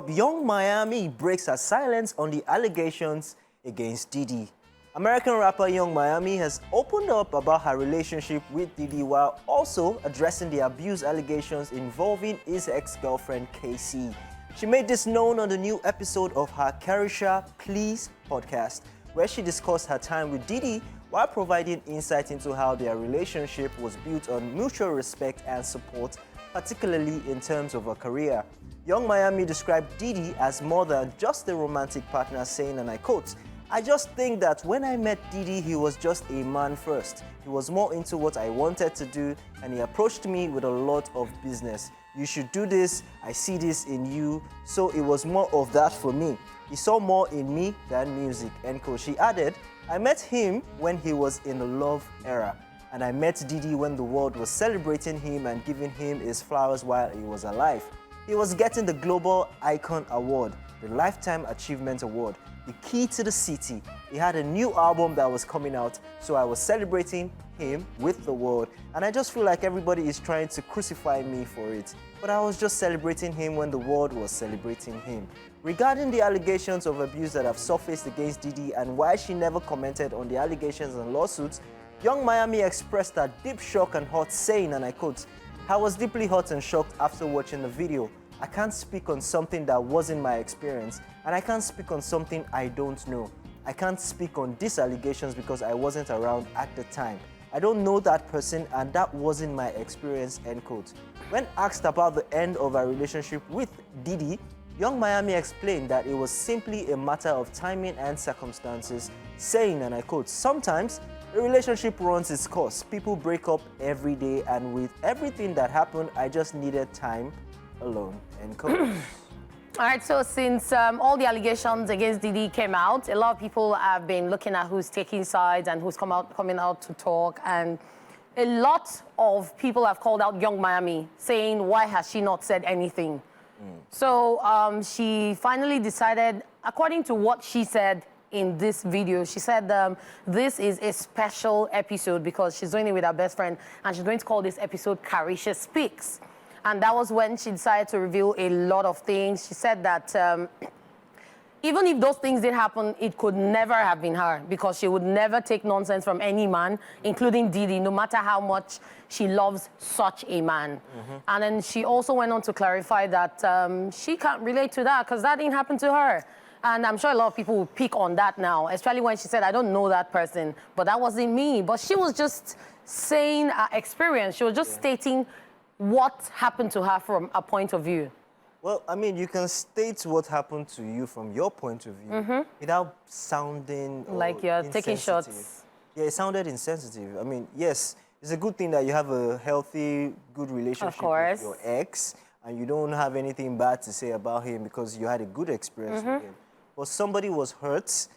up, Young Miami breaks her silence on the allegations against Diddy. American rapper Young Miami has opened up about her relationship with Diddy while also addressing the abuse allegations involving his ex-girlfriend Cassie. She made this known on the new episode of her Caresha Please podcast, where she discussed her time with Diddy while providing insight into how their relationship was built on mutual respect and support, particularly in terms of her career. Young Miami described Diddy as more than just a romantic partner, saying, and I quote, "I just think that when I met Diddy, he was just a man first. He was more into what I wanted to do, and he approached me with a lot of business. You should do this, I see this in you, so it was more of that for me. He saw more in me than music," end quote. She added, "I met him when he was in the love era, and I met Diddy when the world was celebrating him and giving him his flowers while he was alive. He was getting the Global Icon Award, the Lifetime Achievement Award, the Key to the City. He had a new album that was coming out, so I was celebrating him with the world. And I just feel like everybody is trying to crucify me for it. But I was just celebrating him when the world was celebrating him." Regarding the allegations of abuse that have surfaced against Diddy and why she never commented on the allegations and lawsuits, Young Miami expressed her deep shock and hurt, saying, and I quote, "I was deeply hurt and shocked after watching the video. I can't speak on something that wasn't my experience, and I can't speak on something I don't know. I can't speak on these allegations because I wasn't around at the time. I don't know that person, and that wasn't my experience," end quote. When asked about the end of her relationship with Diddy, Young Miami explained that it was simply a matter of timing and circumstances, saying, and I quote, "Sometimes a relationship runs its course. People break up every day, and with everything that happened, I just needed time alone," end quote. All right, so since all the allegations against Diddy came out, a lot of people have been looking at who's taking sides and who's coming out to talk, and a lot of people have called out Young Miami, saying, why has she not said anything? So she finally decided, according to what she said in this video, she said this is a special episode because she's doing it with her best friend, and she's going to call this episode Caresha Speaks. And that was when she decided to reveal a lot of things. She said that even if those things did happen, it could never have been her, because she would never take nonsense from any man, including Diddy, no matter how much she loves such a man. And then she also went on to clarify that she can't relate to that because that didn't happen to her. And I'm sure a lot of people will pick on that now, especially when she said, "I don't know that person, but that wasn't me." But she was just saying her experience. She was just stating what happened to her from a point of view. Well, I mean, you can state what happened to you from your point of view without sounding like you're taking shots. Yeah, it sounded insensitive. I mean, yes, it's a good thing that you have a healthy, good relationship with your ex, and you don't have anything bad to say about him because you had a good experience with him. But somebody was hurt.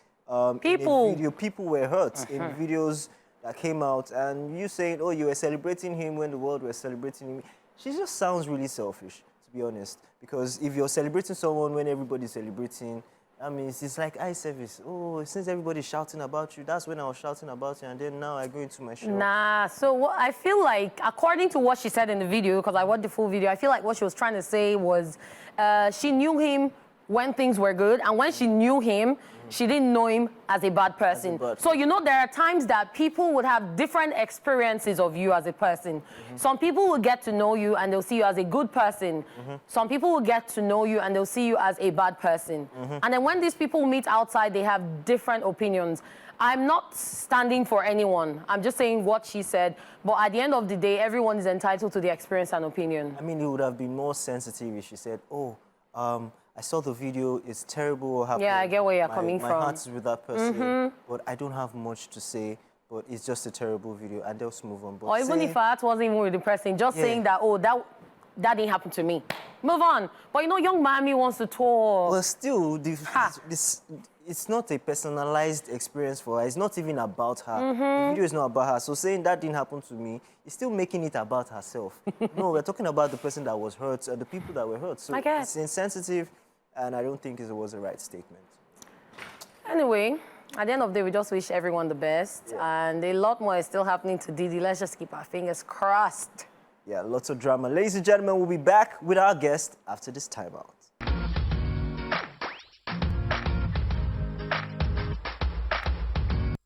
People were hurt in videos that came out, and you saying, "Oh, you were celebrating him when the world was celebrating him." She just sounds really selfish, to be honest. Because if you're celebrating someone when everybody's celebrating, I mean, it's like eye service. "Oh, since everybody's shouting about you, that's when I was shouting about you, and then now I go into my show." Nah, so I feel like, according to what she said in the video, because I watched the full video, I feel like what she was trying to say was she knew him when things were good, and when she knew him, she didn't know him as a bad person. So, you know, there are times that people would have different experiences of you as a person. Some people will get to know you and they'll see you as a good person. Some people will get to know you and they'll see you as a bad person. And then when these people meet outside, they have different opinions. I'm not standing for anyone. I'm just saying what she said. But at the end of the day, everyone is entitled to their experience and opinion. I mean, it would have been more sensitive if she said, "Oh, I saw the video, it's terrible what happened. Yeah, I get where you're coming from. My heart is with that person, but I don't have much to say, but it's just a terrible video," and they'll just move on. But or even if her heart wasn't even with the person, just saying that, "Oh, that didn't happen to me." Move on. But you know, Young Miami wants to talk. Well, still, it's not a personalized experience for her. It's not even about her. The video is not about her. So saying that didn't happen to me is still making it about herself. No, we're talking about the person that was hurt and the people that were hurt. So it's insensitive, and I don't think it was the right statement. Anyway, at the end of the day, we just wish everyone the best. And a lot more is still happening to Diddy. Let's just keep our fingers crossed. Yeah, lots of drama. Ladies and gentlemen, we'll be back with our guest after this timeout.